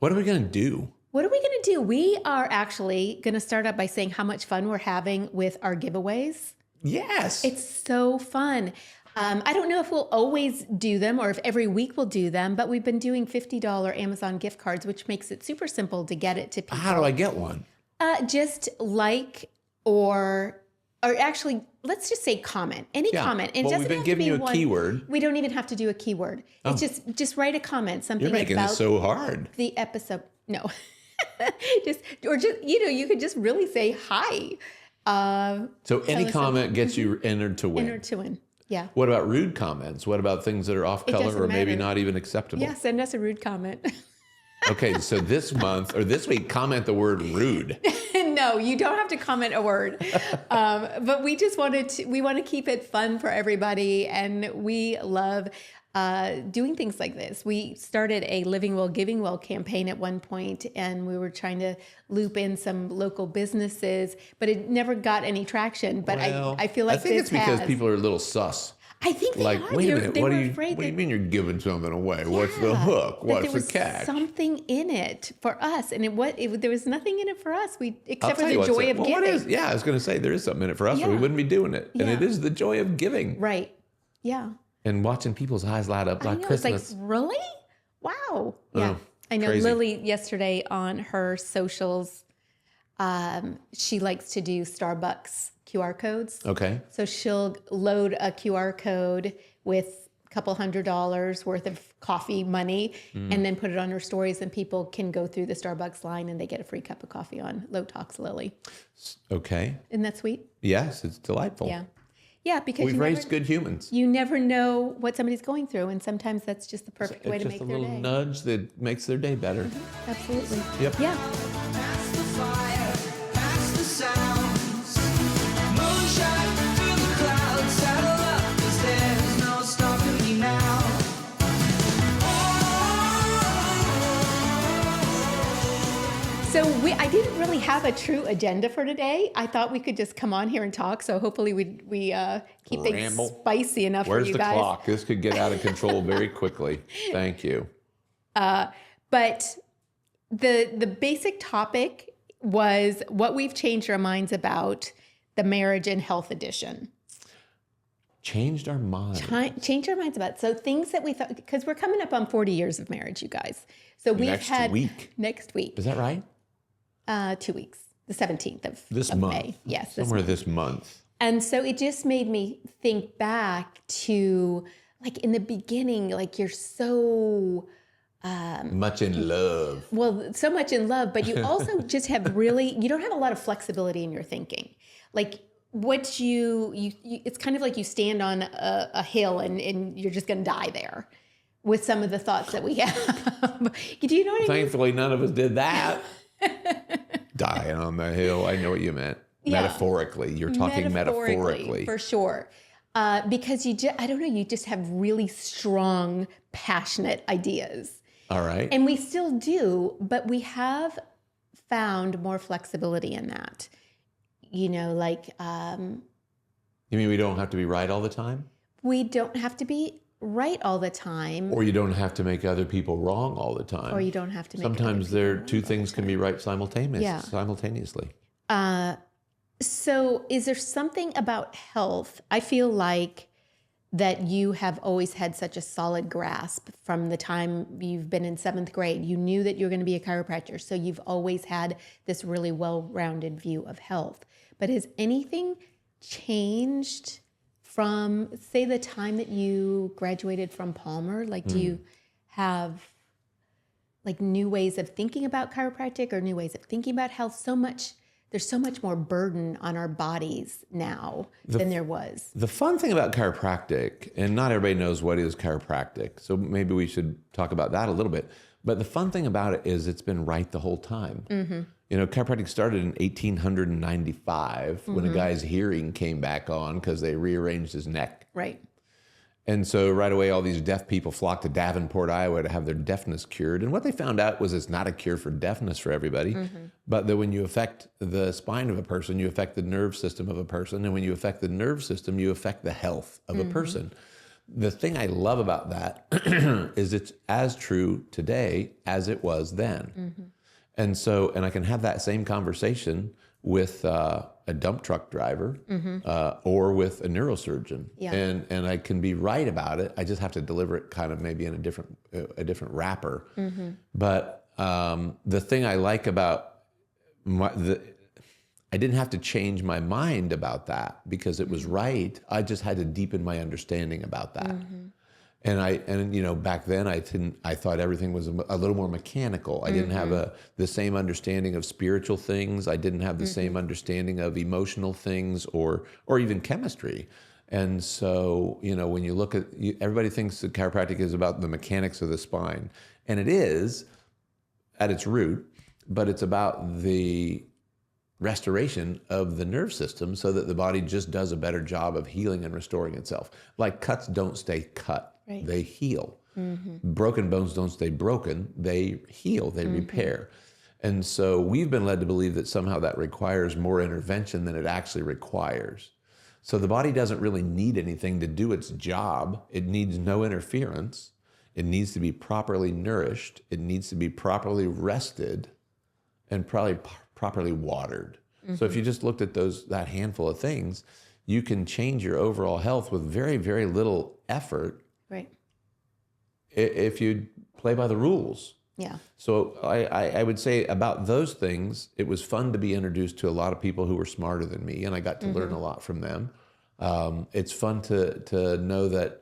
What are we going to do? What are we going to do? We are actually going to start out by saying how much fun we're having with our giveaways. Yes. It's so fun. I don't know if we'll always do them or if every week we'll do them, but we've been doing $50 Amazon gift cards, which makes it super simple to get it to people. How do I get one? Just like or actually, let's just say comment. Any comment. It well, doesn't we've been have giving to be you a one. Keyword. We don't even have to do a keyword. It's just write a comment. Something You're making about it so hard. the episode. No. You could just really say hi. So any comment gets you entered to win. Entered to win. Yeah. What about rude comments? What about things that are off color doesn't or maybe matter. not even acceptable? Yeah, send us a rude comment. Okay, so this month or this week, comment the word rude. No, you don't have to comment a word. But we just want to keep it fun for everybody. And we love doing things like this. We started a Living Well, Giving Well campaign at one point, and we were trying to loop in some local businesses, but it never got any traction. But Well, I feel like I think it's because people are a little sus. I think they Like, are. wait a minute, They what were do you afraid mean you're giving something away? What's the Yeah, hook? that What's there the was catch? something in it for us, and there was nothing in it for us. I'll Except for tell you the what's joy of well, giving. what is? Yeah, I was going to say there is something in it for us, or we Yeah. wouldn't be doing it. And Yeah. it is the joy of giving. Right. Yeah. And watching people's eyes light up like I know. Christmas. It's like, really? Wow. Yeah. Oh, I know crazy. Lily yesterday on her socials, she likes to do Starbucks QR codes. Okay. So she'll load a QR code with a couple $100 worth of coffee money and then put it on her stories, and people can go through the Starbucks line and they get a free cup of coffee on Low Talks Lily. Okay. Isn't that sweet? Yes, it's delightful. Yeah. Yeah, because We've raised good humans. you never know what somebody's going through, and sometimes that's just the perfect way It's to just make a their little day. nudge that makes their day better. Absolutely. Yep. Yeah. Past the fire, past the sounds. Moonshine through the clouds, saddle up, 'cause there's no stopping me now. So I didn't really have a true agenda for today. I thought we could just come on here and talk. So hopefully we keep things Ramble. spicy enough Where's for you the guys. clock? This could get out of control very quickly. Thank you. But the basic topic was what we've changed our minds about the marriage and health edition. Changed our mind. Change our minds about it. So things that we thought, because we're coming up on 40 years of marriage, you guys. So we've Next had week. next week, Is that right? 2 weeks, the 17th of This of month. May. Yes, this Somewhere this month. And so it just made me think back to like in the beginning, like you're so, Much in love. well, so much in love, but you also just have you don't have a lot of flexibility in your thinking. Like what you it's kind of like you stand on a hill and you're just going to die there with some of the thoughts that we have. Do you know what I mean? Thankfully, none of us did that. Dying on the hill. I know what you meant. Yeah. Metaphorically. You're talking metaphorically. For sure. Because I don't know, you just have really strong, passionate ideas. All right. And we still do, but we have found more flexibility in that. You know, like You mean we don't have to be right all the time? we don't have to be right all the time, Or you don't have to make other people wrong all the time? or you don't have to make Sometimes other there people two wrong all the things can be time. right Yeah. simultaneously. So is there something about health? I feel like that you have always had such a solid grasp from the time you've been in 7th grade. You knew that you were going to be a chiropractor. So you've always had this really well-rounded view of health. But has anything changed from, say, the time that you graduated from Palmer? Like, do you have like new ways of thinking about chiropractic or new ways of thinking about health? There's so much more burden on our bodies now than there was. The fun thing about chiropractic, and not everybody knows what is chiropractic, so maybe we should talk about that a little bit. But the fun thing about it is it's been right the whole time. Mm-hmm. You know, chiropractic started in 1895 when a guy's hearing came back on because they rearranged his neck. Right. And so right away, all these deaf people flocked to Davenport, Iowa to have their deafness cured. And what they found out was it's not a cure for deafness for everybody, but that when you affect the spine of a person, you affect the nerve system of a person. And when you affect the nerve system, you affect the health of a person. the thing I love about that is it's as true today as it was then. And so, and I can have that same conversation with a dump truck driver or with a neurosurgeon, and I can be right about it. I just have to deliver it kind of maybe in a different wrapper. But the thing I like about I didn't have to change my mind about that because it was right. I just had to deepen my understanding about that. And you know, back then I thought everything was a little more mechanical. I didn't have the same understanding of spiritual things. I didn't have the same understanding of emotional things or even chemistry. And so, you know, when you look at, everybody thinks that chiropractic is about the mechanics of the spine, and it is at its root, but it's about the restoration of the nerve system so that the body just does a better job of healing and restoring itself. Like cuts don't stay cut, they heal. Broken bones don't stay broken, they heal, they repair. And so we've been led to believe that somehow that requires more intervention than it actually requires. So the body doesn't really need anything to do its job. It needs no interference. It needs to be properly nourished. It needs to be properly rested and probably properly watered. So if you just looked at that handful of things, you can change your overall health with very, very little effort. Right. If you play by the rules. Yeah. So I would say about those things, it was fun to be introduced to a lot of people who were smarter than me, and I got to learn a lot from them. It's fun to know that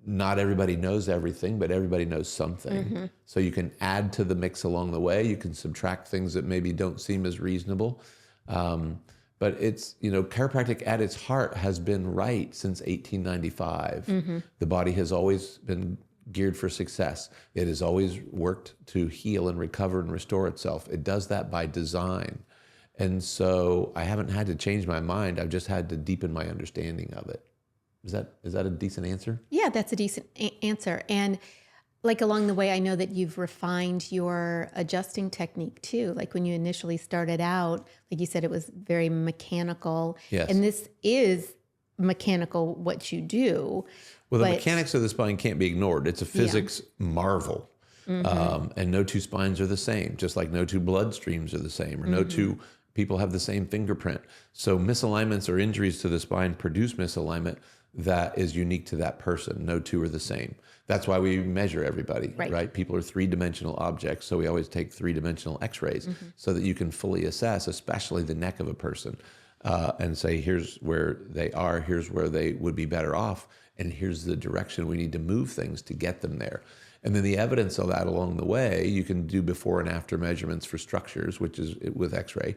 not everybody knows everything, but everybody knows something. So you can add to the mix along the way. You can subtract things that maybe don't seem as reasonable. But it's, you know, chiropractic at its heart has been right since 1895. The body has always been geared for success. It has always worked to heal and recover and restore itself. It does that by design. And so I haven't had to change my mind. I've just had to deepen my understanding of it. Is that a decent answer? Yeah, that's a decent answer. And like along the way, I know that you've refined your adjusting technique too. Like when you initially started out, like you said, it was very mechanical. Yes. And this is mechanical, what you do. Well, the mechanics of the spine can't be ignored. It's a physics marvel. And no two spines are the same, just like no two blood streams are the same, or no two people have the same fingerprint. So misalignments or injuries to the spine produce misalignment that is unique to that person. No two are the same. That's why we measure everybody, right? People are three-dimensional objects, so we always take three-dimensional x-rays so that you can fully assess, especially the neck of a person, and say, here's where they are, here's where they would be better off, and here's the direction we need to move things to get them there. And then the evidence of that along the way, you can do before and after measurements for structures, which is with x-ray.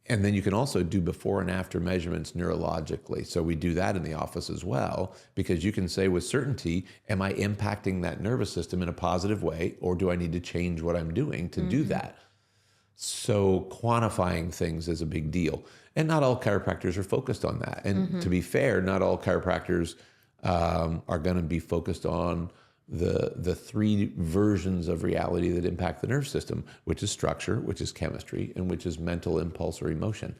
And then you can also do before and after measurements neurologically. So we do that in the office as well, because you can say with certainty, am I impacting that nervous system in a positive way, or do I need to change what I'm doing to do that? So quantifying things is a big deal. And not all chiropractors are focused on that. And to be fair, not all chiropractors are going to be focused on the three versions of reality that impact the nerve system, which is structure, which is chemistry, and which is mental impulse or emotion.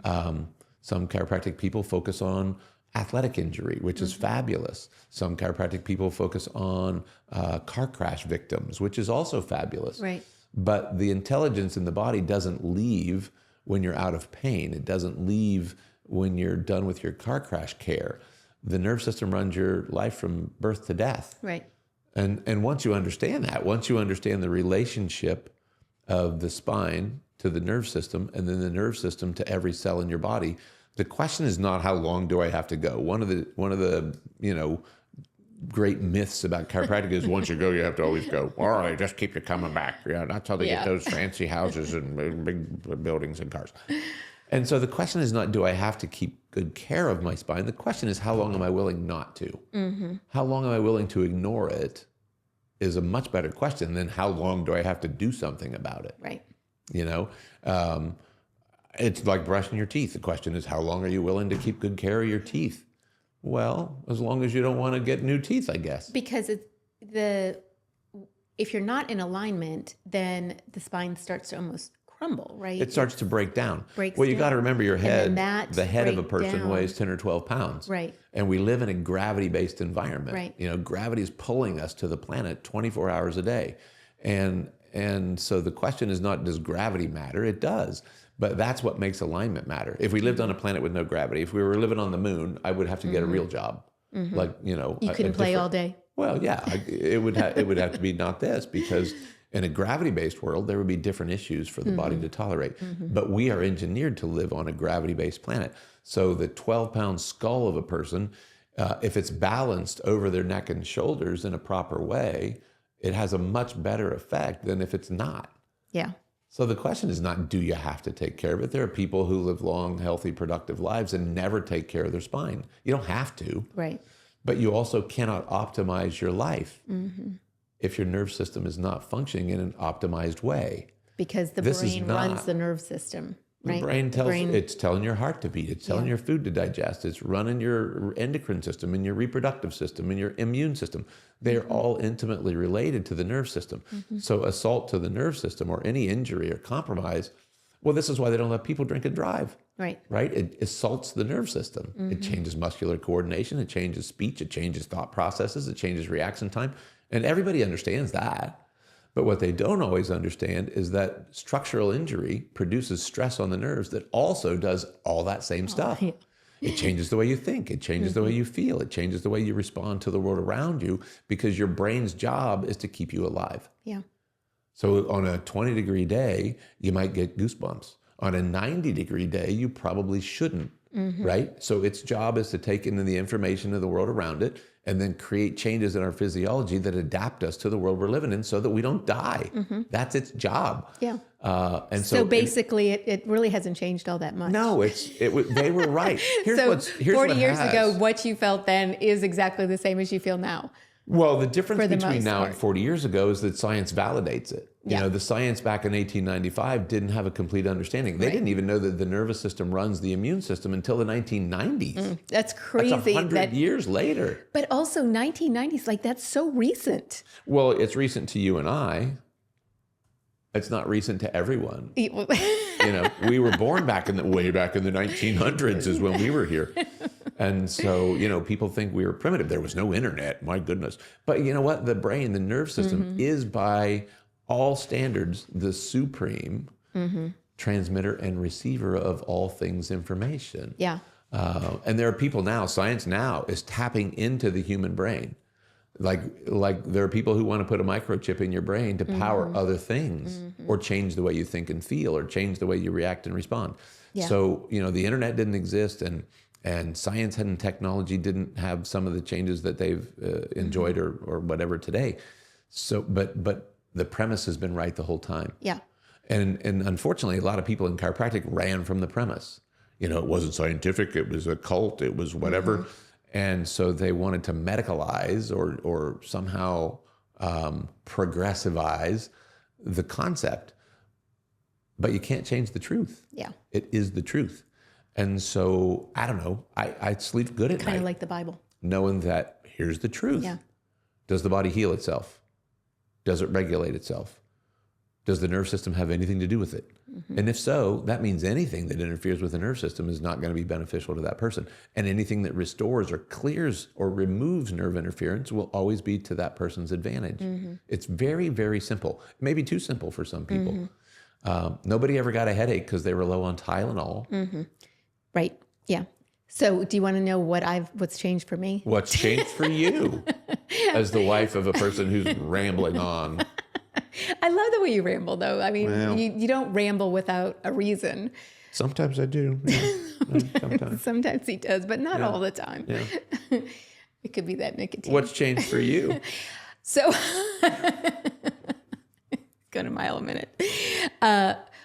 Some chiropractic people focus on athletic injury, which is fabulous. Some chiropractic people focus on car crash victims, which is also fabulous. Right. But the intelligence in the body doesn't leave when you're out of pain. It doesn't leave when you're done with your car crash care. The nerve system runs your life from birth to death. Right. And once you understand that, once you understand the relationship of the spine to the nerve system, and then the nerve system to every cell in your body, the question is not how long do I have to go. One of the great myths about chiropractic is once you go, you have to always go. All right, just keep you coming back. Yeah, that's how they get those fancy houses and big buildings and cars. And so the question is not, do I have to keep good care of my spine? The question is, how long am I willing not to? How long am I willing to ignore it is a much better question than how long do I have to do something about it? Right. You know, it's like brushing your teeth. The question is, how long are you willing to keep good care of your teeth? Well, as long as you don't want to get new teeth, I guess. Because if you're not in alignment, then the spine starts to almost crumble, right? It starts to break down. Breaks Well, you got to down. remember your And head, then that the head of a break person down. weighs 10 or 12 pounds. Right. And we live in a gravity-based environment. Right. You know, gravity is pulling us to the planet 24 hours a day. And so the question is not, does gravity matter? It does. But that's what makes alignment matter. If we lived on a planet with no gravity, if we were living on the moon, I would have to get a real job. Like, you know, You couldn't play all day. Well, yeah, it would have to be not this, because in a gravity-based world, there would be different issues for the body to tolerate. But we are engineered to live on a gravity-based planet. So the 12-pound skull of a person, if it's balanced over their neck and shoulders in a proper way, it has a much better effect than if it's not. Yeah. So the question is not, do you have to take care of it? There are people who live long, healthy, productive lives and never take care of their spine. You don't have to. Right. But you also cannot optimize your life if your nerve system is not functioning in an optimized way. Because the This is brain not- runs the nerve system. Right? The brain tells, brain- it's telling your heart to beat, it's telling your food to digest, it's running your endocrine system and your reproductive system and your immune system. They're all intimately related to the nerve system. So assault to the nerve system or any injury or compromise, well, this is why they don't let people drink and drive. Right. Right? It assaults the nerve system. It changes muscular coordination, it changes speech, it changes thought processes, it changes reaction time. And everybody understands that. But what they don't always understand is that structural injury produces stress on the nerves that also does all that same stuff. yeah. It changes the way you think. It changes the way you feel. It changes the way you respond to the world around you, because your brain's job is to keep you alive. Yeah. So on a 20-degree day, you might get goosebumps. On a 90-degree day, you probably shouldn't, right? So its job is to take in the information of the world around it and then create changes in our physiology that adapt us to the world we're living in so that we don't die. That's its job. Yeah. And So basically, it really hasn't changed all that much. no, they were right. Here's So what's 40 what years has. ago, what you felt then is exactly the same as you feel now. Well, the difference For the between most now and part. 40 years ago is that science validates it. You Yeah. know, the science back in 1895 didn't have a complete understanding. They didn't even know that the nervous system runs the immune system until the 1990s. That's That's crazy. 100 years later. But also 1990s, like that's so recent. Well, it's recent to you and I. It's not recent to everyone. You know, we were born way back in the 1900s is when we were here. And so, you know, people think we were primitive. There was no internet, my goodness. But you know what? The brain, the nerve system is by all standards the supreme transmitter and receiver of all things information. Yeah. And there are people now, science now is tapping into the human brain. Like there are people who want to put a microchip in your brain to power other things or change the way you think and feel or change the way you react and respond. Yeah. So, you know, the internet didn't exist and science and technology didn't have some of the changes that they've enjoyed or whatever today. So, but the premise has been right the whole time. Yeah. And unfortunately, a lot of people in chiropractic ran from the premise. You know, it wasn't scientific, it was a cult, it was whatever. And so they wanted to medicalize or somehow progressivize the concept. But you can't change the truth. Yeah. It is the truth. And so, I don't know, I sleep good at Kind night of like the Bible. knowing that here's the truth. Yeah. Does the body heal itself? Does it regulate itself? Does the nerve system have anything to do with it? And if so, that means anything that interferes with the nerve system is not going to be beneficial to that person. And anything that restores or clears or removes nerve interference will always be to that person's advantage. It's very, very simple. Maybe too simple for some people. Nobody ever got a headache because they were low on Tylenol. Right. Yeah. So do you want to know what's changed for me? What's changed for you as the wife of a person who's rambling on? I love the way you ramble, though. I mean, Well. you don't ramble without a reason. Sometimes I do. Yeah. Sometimes. Sometimes he does, but not all the time. Yeah. It could be that nicotine. What's changed for you? So, go to mile a minute.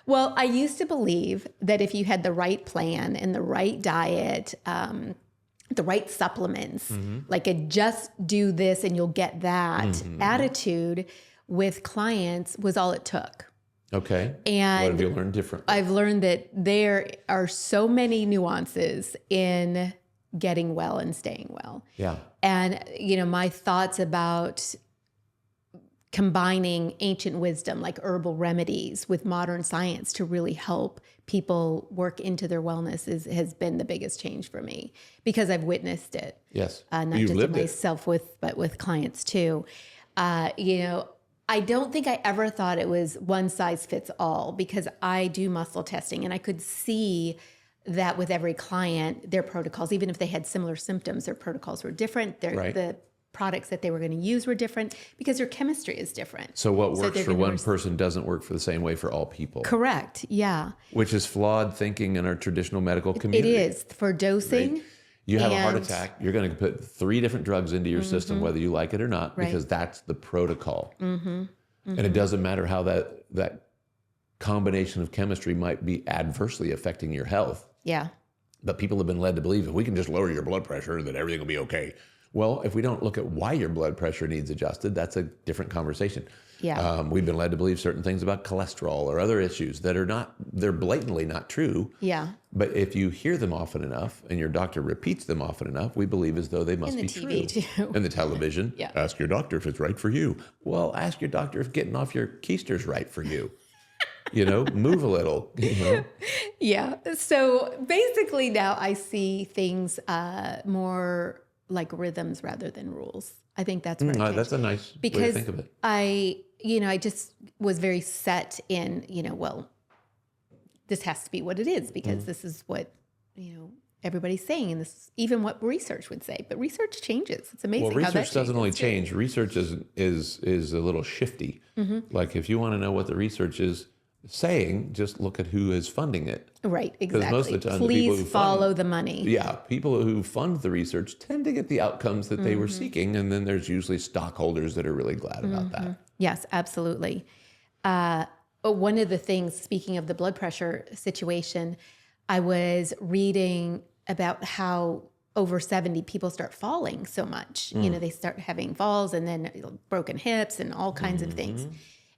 Well, I used to believe that if you had the right plan and the right diet, the right supplements, like a just do this and you'll get that attitude with clients was all it took. Okay. And what have you learned differently? I've learned that there are so many nuances in getting well and staying well. Yeah. And, you know, my thoughts about combining ancient wisdom like herbal remedies with modern science to really help people work into their wellness has been the biggest change for me because I've witnessed it. Yes. Not You've just lived in it. myself but with clients too. I don't think I ever thought it was one size fits all because I do muscle testing and I could see that with every client, their protocols, even if they had similar symptoms, their protocols were different. Right. The products that they were going to use were different because their chemistry is different. So what works they're for gonna one person doesn't work for the same way for all people. Correct. Yeah. Which is flawed thinking in our traditional medical It community. is for dosing. Right? You have a heart and- attack, you're going to put 3 different drugs into your system, whether you like it or not, Right. because that's the protocol. And it doesn't matter how that combination of chemistry might be adversely affecting your health. Yeah. But people have been led to believe if we can just lower your blood pressure, that everything will be okay. Well, if we don't look at why your blood pressure needs adjusted, that's a different conversation. Yeah. We've been led to believe certain things about cholesterol or other issues that are they're blatantly not true. Yeah. But if you hear them often enough and your doctor repeats them often enough, we believe as though they must And be the TV true. too. And the television. Yeah. Ask your doctor if it's right for you. Well, ask your doctor if getting off your keister's right for you. Move a little. Yeah. So basically now I see things more like rhythms rather than rules. I think that's where I That's a nice way to because think of it. I just was very set in, well, this has to be what it is because this is what, everybody's saying. And this is even what research would say. But research changes. It's amazing Well, how that research doesn't only changes, too. change. Research is a little shifty. Like if you want to know what the research is saying, just look at who is funding it. Right, exactly. most of the time, the people Please who follow fund- the money. Yeah, people who fund the research tend to get the outcomes that they were Mm-hmm. seeking, and then there's usually stockholders that are really glad about that. Yes, absolutely. One of the things, speaking of the blood pressure situation, I was reading about how over 70 people start falling so much. They start having falls and then broken hips and all kinds of things.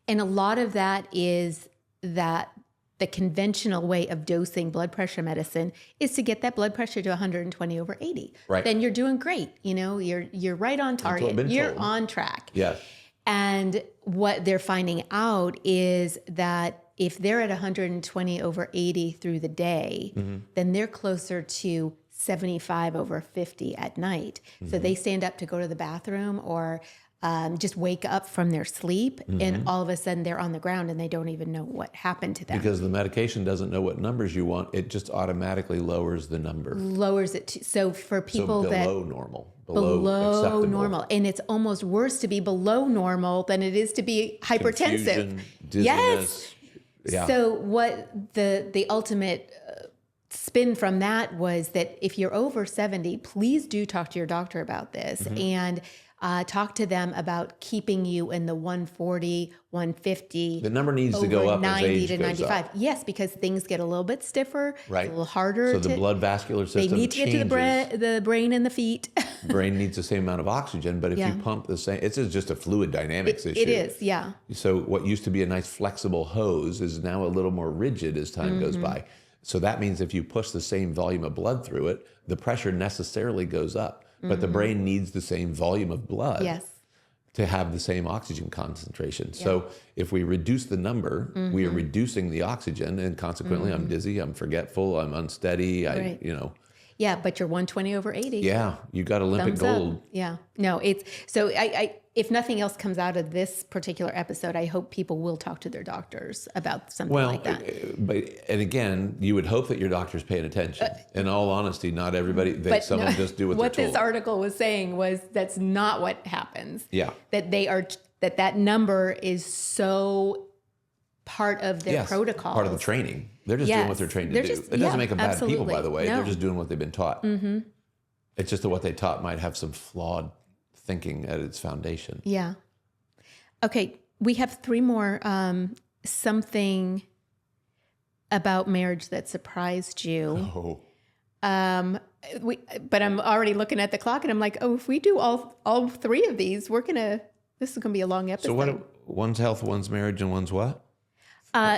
And a lot of that is that the conventional way of dosing blood pressure medicine is to get that blood pressure to 120 over 80. Right. Then you're doing great. You're right on what I've target. been You're told. on track. Yes. And what they're finding out is that if they're at 120 over 80 through the day, then they're closer to 75 over 50 at night. So they stand up to go to the bathroom or just wake up from their sleep, and all of a sudden they're on the ground and they don't even know what happened to them. Because the medication doesn't know what numbers you want, it just automatically lowers the number. Lowers it to, so for people so that below normal, below acceptable. normal, and it's almost worse to be below normal than it is to be hypertensive. Confusion, dizziness. Yeah. So what the ultimate spin from that was that if you're over 70, please do talk to your doctor about this and talk to them about keeping you in the 140, 150. The number needs to go over up as 90 age to goes 95. up. Yes, because things get a little bit stiffer, Right. it's a little harder. So the blood vascular They system need to get to the brain and the feet. brain needs the same amount of oxygen, but if Yeah. you pump the same, it's just a fluid dynamics issue. It is, yeah. So what used to be a nice flexible hose is now a little more rigid as time goes by. So that means if you push the same volume of blood through it, the pressure necessarily goes up. But the brain needs the same volume of blood Yes. to have the same oxygen concentration. So if we reduce the number, we are reducing the oxygen, and consequently I'm dizzy, I'm forgetful, I'm unsteady, Right. Yeah, but you're 120 over 80. Yeah, you got Olympic Thumbs up. gold. Yeah. No, it's so I if nothing else comes out of this particular episode, I hope people will talk to their doctors about something Well, like that. and again, you would hope that your doctor's paying attention. In all honesty, not everybody. Some of them just do what they're told. This article was saying was that's not what happens. Yeah. That that number is so part of their protocol. Part of the training. They're just doing what they're trained to do. It doesn't make them bad people, by the way. No. They're just doing what they've been taught. It's just that what they taught might have some flawed thinking at its foundation. Yeah. Okay, we have 3 more. Something about marriage that surprised you. Oh. But I'm already looking at the clock and I'm like, oh, if we do all 3 of these, this is gonna be a long episode. So one's health, one's marriage, and one's what?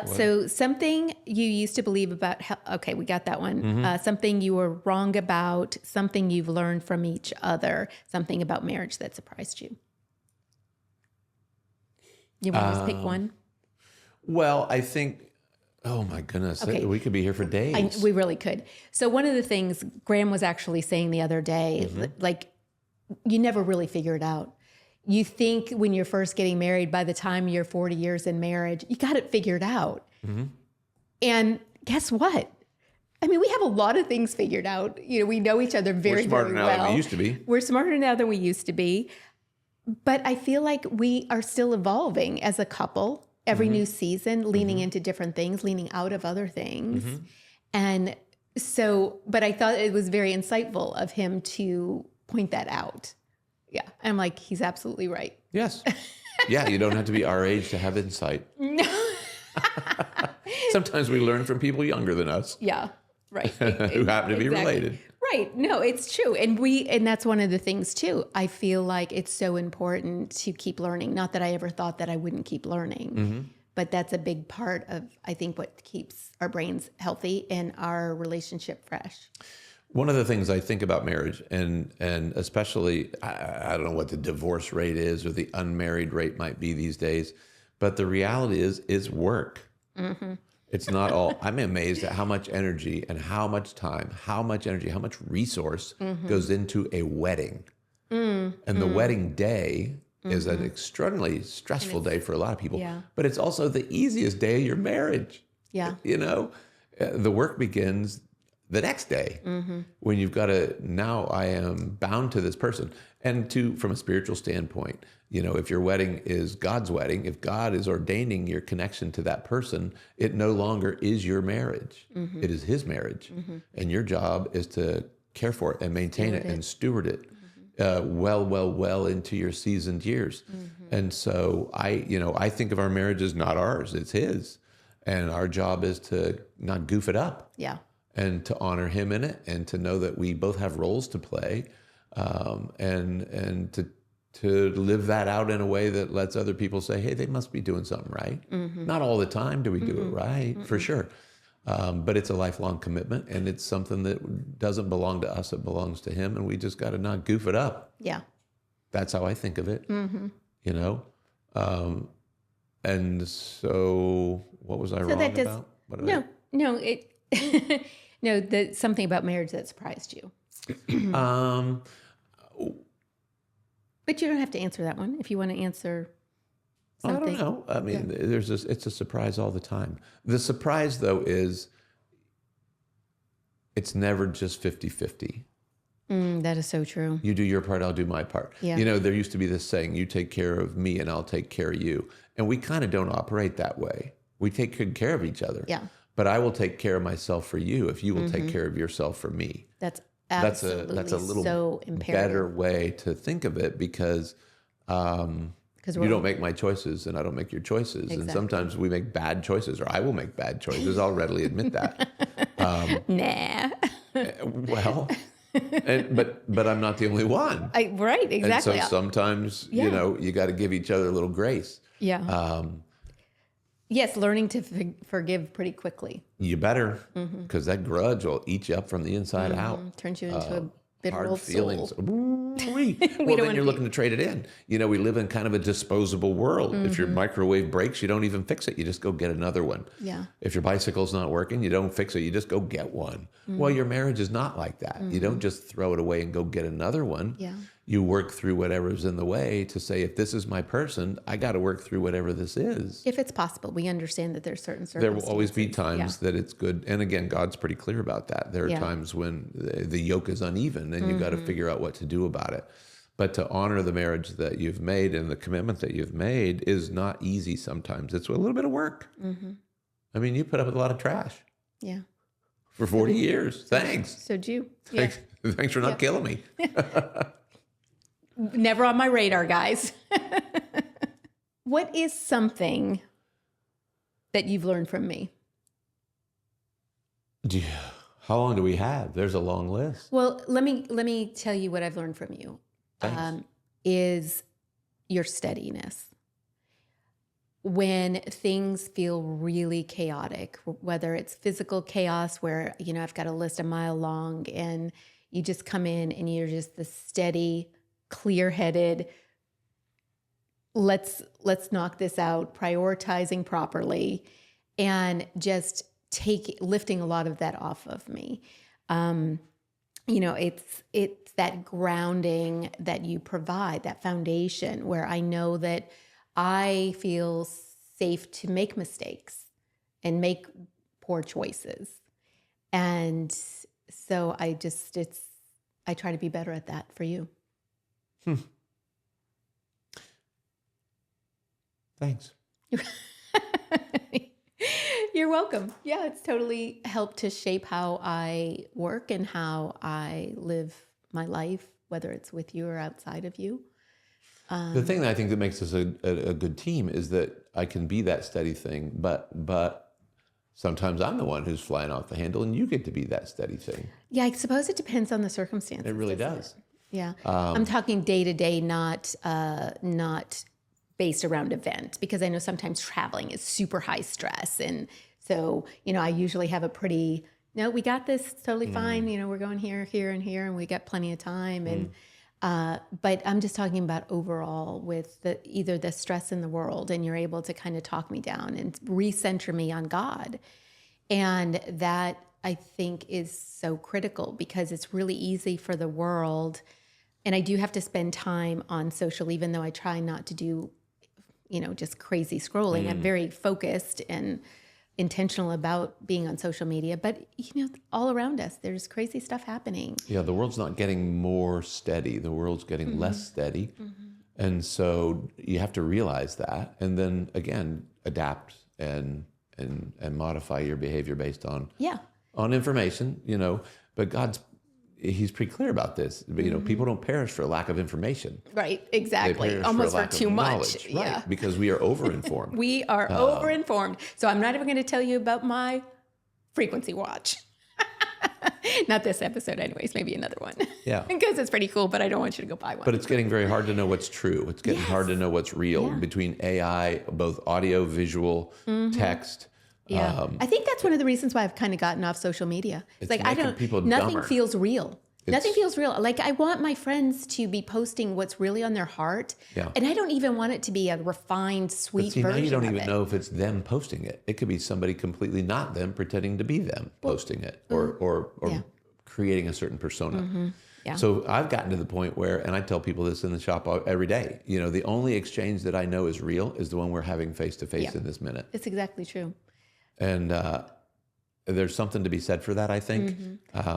So something you used to believe about, okay, we got that one. Something you were wrong about, something you've learned from each other, something about marriage that surprised you. You want to just pick one? Well, I think, oh my goodness, Okay. we could be here for days. We really could. So one of the things Graham was actually saying the other day, like you never really figure it out. You think when you're first getting married, by the time you're 40 years in marriage, you got it figured out. And guess what? I mean, we have a lot of things figured out. You know, we know each other very, We're smarter very now well. than we used to be. We're smarter now than we used to be. But I feel like we are still evolving as a couple every new season, leaning into different things, leaning out of other things. And so, but I thought it was very insightful of him to point that out. Yeah. And I'm like, he's absolutely right. Yes. Yeah, you don't have to be our age to have insight. Sometimes we learn from people younger than us Yeah. Right. who happen to be related. Right. No, it's true. And that's one of the things too. I feel like it's so important to keep learning. Not that I ever thought that I wouldn't keep learning, but that's a big part of, I think, what keeps our brains healthy and our relationship fresh. One of the things I think about marriage, and especially, I don't know what the divorce rate is or the unmarried rate might be these days, but the reality is work. It's not all. I'm amazed at how much energy and how much time, how much resource goes into a wedding. And the wedding day is an extraordinarily stressful day for a lot of people, but it's also the easiest day of your marriage. Yeah. You know, the work begins the next day when you've got to, now I am bound to this person. And from a spiritual standpoint, you know, if your wedding is God's wedding, if God is ordaining your connection to that person, it no longer is your marriage. It is his marriage. And your job is to care for it and maintain it and steward it well into your seasoned years. And so I think of our marriage as not ours, it's his. And our job is to not goof it up. Yeah. And to honor him in it, and to know that we both have roles to play, and to live that out in a way that lets other people say, hey, they must be doing something right. Not all the time do we do it right, for sure. But it's a lifelong commitment, and it's something that doesn't belong to us, it belongs to him, and we just got to not goof it up. Yeah. That's how I think of it, you know? And so what was I wrong about? No, something about marriage that surprised you. But you don't have to answer that one if you want to answer something. I don't know. I mean, it's a surprise all the time. The surprise, though, is it's never just 50-50. That is so true. You do your part, I'll do my part. Yeah. You know, there used to be this saying, you take care of me and I'll take care of you. And we kind of don't operate that way. We take good care of each other. Yeah. But I will take care of myself for you if you will take care of yourself for me. That's absolutely that's a little so imperative. better way to think of it, because you don't make my choices and I don't make your choices. Exactly. And sometimes we make bad choices, or I will make bad choices. I'll readily admit that. Nah. Well, but I'm not the only one. Right, exactly. And so sometimes, you know, you got to give each other a little grace. Yeah. Yes, learning to forgive pretty quickly. You better, because that grudge will eat you up from the inside out. Turns you into a bitter Hard old feelings. soul. Well, then you're looking to trade it in. You know, we live in kind of a disposable world. If your microwave breaks, you don't even fix it. You just go get another one. Yeah. If your bicycle's not working, you don't fix it. You just go get one. Well, your marriage is not like that. You don't just throw it away and go get another one. Yeah. You work through whatever's in the way to say, if this is my person, I got to work through whatever this is. If it's possible, we understand that there's certain There circumstances. will always be times that it's good. And again, God's pretty clear about that. There are times when the yoke is uneven and you got to figure out what to do about it. But to honor the marriage that you've made and the commitment that you've made is not easy sometimes. It's a little bit of work. I mean, you put up with a lot of trash. Yeah. For 40 years. Thanks. So do you. Yeah. Thanks for not killing me. Never on my radar, guys. What is something that you've learned from me? How long do we have? There's a long list. Well, let me tell you what I've learned from you. Thanks. Is your steadiness. When things feel really chaotic, whether it's physical chaos where, you know, I've got a list a mile long and you just come in and you're just the steady, clear-headed, let's knock this out, prioritizing properly, and just lifting a lot of that off of me. It's that grounding that you provide, that foundation where I know that I feel safe to make mistakes and make poor choices. And so I try to be better at that for you. Thanks. You're welcome. Yeah, it's totally helped to shape how I work and how I live my life, whether it's with you or outside of you. The thing that I think that makes us a good team is that I can be that steady thing, but sometimes I'm the one who's flying off the handle and you get to be that steady thing. Yeah, I suppose it depends on the circumstances. It really does. Yeah. I'm talking day to day, not based around event, because I know sometimes traveling is super high stress. And so, I usually have no, we got this, it's totally fine. We're going here, here, and here, and we got plenty of time. And, but I'm just talking about overall with either the stress in the world, and you're able to kind of talk me down and recenter me on God. And that I think is so critical, because it's really easy for the world. And I do have to spend time on social, even though I try not to do, just crazy scrolling. I'm very focused and intentional about being on social media, but all around us, there's crazy stuff happening. Yeah, the world's not getting more steady. The world's getting less steady. And so you have to realize that, and then again, adapt and modify your behavior based on information, but He's pretty clear about this. But, people don't perish for a lack of information. Right, exactly. Almost for too much. Right, because we are overinformed. We are overinformed. So I'm not even going to tell you about my frequency watch. Not this episode anyways, maybe another one. Yeah. Because it's pretty cool, but I don't want you to go buy one. But it's getting very hard to know what's true. It's getting hard to know what's real between AI, both audio, visual, text. Yeah, I think that's one of the reasons why I've kind of gotten off social media. It's like people nothing dumber. feels real. Nothing feels real. Like I want my friends to be posting what's really on their heart, and I don't even want it to be a refined, sweet version. Now you don't even know if it's them posting it. It could be somebody completely not them pretending to be them posting it, or creating a certain persona. Yeah. So I've gotten to the point where, and I tell people this in the shop every day, the only exchange that I know is real is the one we're having face to face in this minute. It's exactly true. And there's something to be said for that, I think.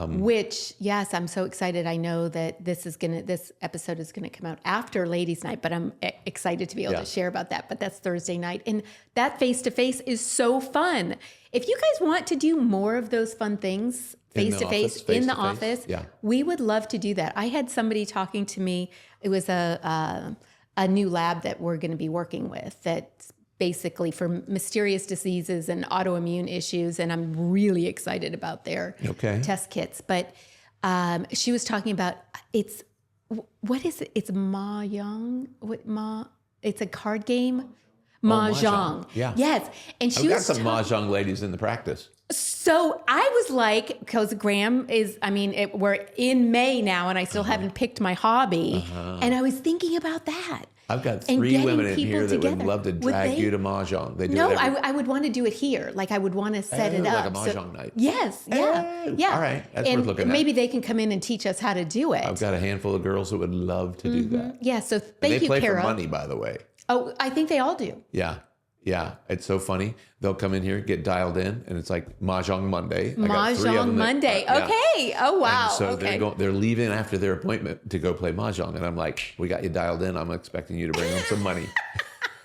Which, yes, I'm so excited. I know that this episode is gonna come out after Ladies' Night, but I'm excited to be able to share about that. But that's Thursday night, and that face-to-face is so fun. If you guys want to do more of those fun things, face-to-face in the office, we would love to do that. I had somebody talking to me. It was a new lab that we're going to be working with that's basically for mysterious diseases and autoimmune issues. And I'm really excited about their test kits. But she was talking about, what is it? It's Mahjong? It's a card game? Mahjong. Yeah. Yes. And she I've got some Mahjong ladies in the practice. So I was like, because Graham is, we're in May now and I still haven't picked my hobby. And I was thinking about that. I've got 3 women in here that would love to drag you to Mahjong. They do I would want to do it here. Like I would want to set it up. Like a Mahjong night. Yes. Yeah. Yeah. All right. That's worth looking at. Maybe they can come in and teach us how to do it. I've got a handful of girls that would love to do that. Yeah. So thank you, Kara. They play for money, by the way. Oh, I think they all do. Yeah. Yeah. It's so funny. They'll come in here, get dialed in, and it's like Mahjong Monday. Mahjong Monday. Okay. Oh, wow. And so they're leaving after their appointment to go play Mahjong. And I'm like, we got you dialed in. I'm expecting you to bring them some money.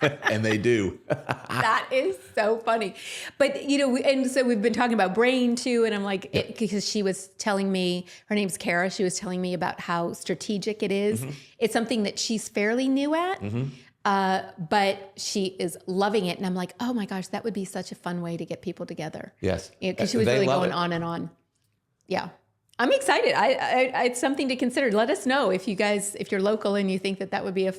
And they do. That is so funny. But, and so we've been talking about brain too. And I'm like, because she was telling me, her name's Kara. She was telling me about how strategic it is. It's something that she's fairly new at. But she is loving it. And I'm like, oh my gosh, that would be such a fun way to get people together. Yes. Because she was really going on and on. Yeah. I'm excited. It's something to consider. Let us know if you're local and you think that would be a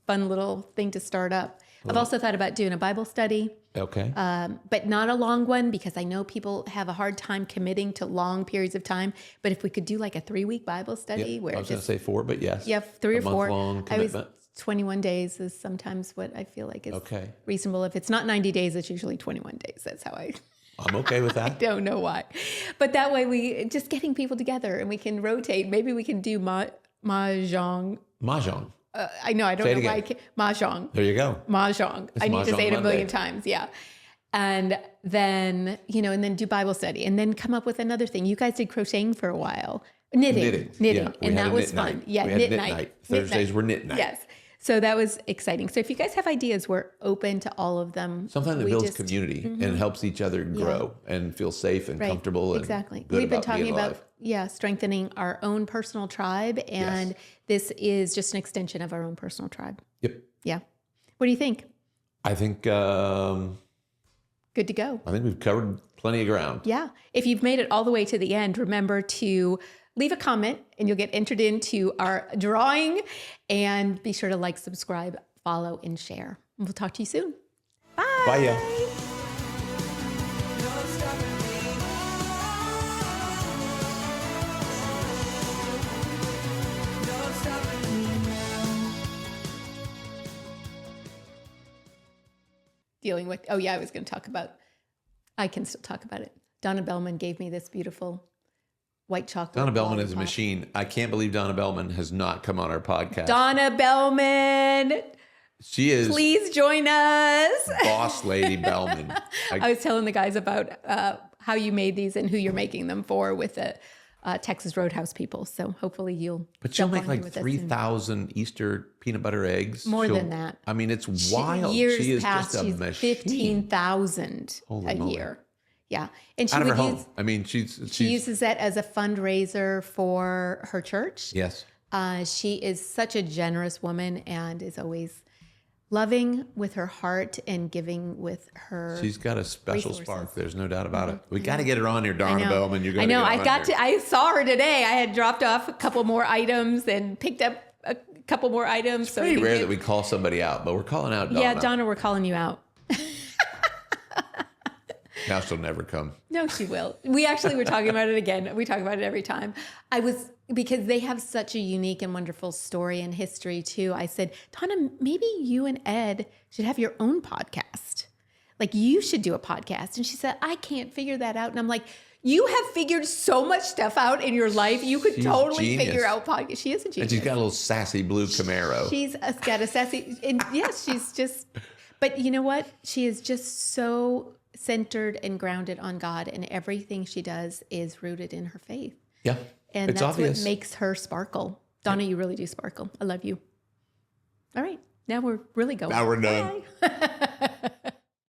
fun little thing to start up. I've also thought about doing a Bible study. Okay. But not a long one, because I know people have a hard time committing to long periods of time. But if we could do like a 3-week Bible study where I was going to say 4, but yes. Yeah, 3 or 4. Month-long commitment. 21 days is sometimes what I feel like is Okay. reasonable. If it's not 90 days, it's usually 21 days. That's how I'm okay with that. don't know why. But that way we just getting people together and we can rotate. Maybe we can do mahjong. Mahjong. I know, I don't Say it know why. again. Mahjong. There you go. Mahjong. It's I need to Mahjong say it a Monday. million times. Yeah. And then, and then do Bible study and then come up with another thing. You guys did crocheting for a while. Knitting. Yeah, we And had that a was knit fun. night. Yeah, We had knit knit night. night. Knit Thursdays night. were knit night. Yes. So that was exciting. So if you guys have ideas, we're open to all of them. Something that We builds just- community and helps each other grow and feel safe and Right. comfortable and Exactly. good We've been about being talking about alive. strengthening our own personal tribe, and Yes. this is just an extension of our own personal tribe. Yep. Yeah. What do you think? I think Good to go. we've covered plenty of ground. Yeah. If you've made it all the way to the end, remember to leave a comment and you'll get entered into our drawing, and be sure to like, subscribe, follow, and share. We'll talk to you soon. Bye. Bye, ya. Dealing with, I was going to talk about, I can still talk about it. Donna Bellman gave me this beautiful white chocolate. Donna Bellman is a lollipop. machine. I can't believe Donna Bellman has not come on our podcast. Donna Bellman, She is please join us. boss lady Bellman. I was telling the guys about how you made these and who you're making them for with the Texas Roadhouse people. So hopefully you'll. But she'll jump make on like here with us 3,000 Easter peanut butter eggs. More She'll- than that. I mean, it's wild. Years She is past, just a she's machine. 15,000 Holy a moly. year. Yeah, and she Out of her would home. use. I mean, She she's uses that as a fundraiser for her church. yes. She is such a generous woman and is always loving with her heart and giving with her. She's got a special resources. spark. There's no doubt about it. We got to get her on here, Donna Bellman. You're I going know. to I got to. I saw her today. I had dropped off a couple more items and picked up a couple more items. It's pretty rare that we call somebody out, but we're calling out Donna. Yeah, Donna, we're calling you out. Now she'll never come. No, she will. We actually were talking about it again. We talk about it every time. Because they have such a unique and wonderful story and history too. I said, Donna, maybe you and Ed should have your own podcast. Like you should do a podcast. And she said, I can't figure that out. And I'm like, you have figured so much stuff out in your life. You could She's totally genius. figure out podcast. She is a genius. And she's got a little sassy blue Camaro. She's got a sassy, and yes, she's just, but you know what? She is just so centered and grounded on God, and everything she does is rooted in her faith. Yeah. And it's that's obvious. what makes her sparkle. Donna, you really do sparkle. I love you. All right. Now we're really going. Now we're done. Bye.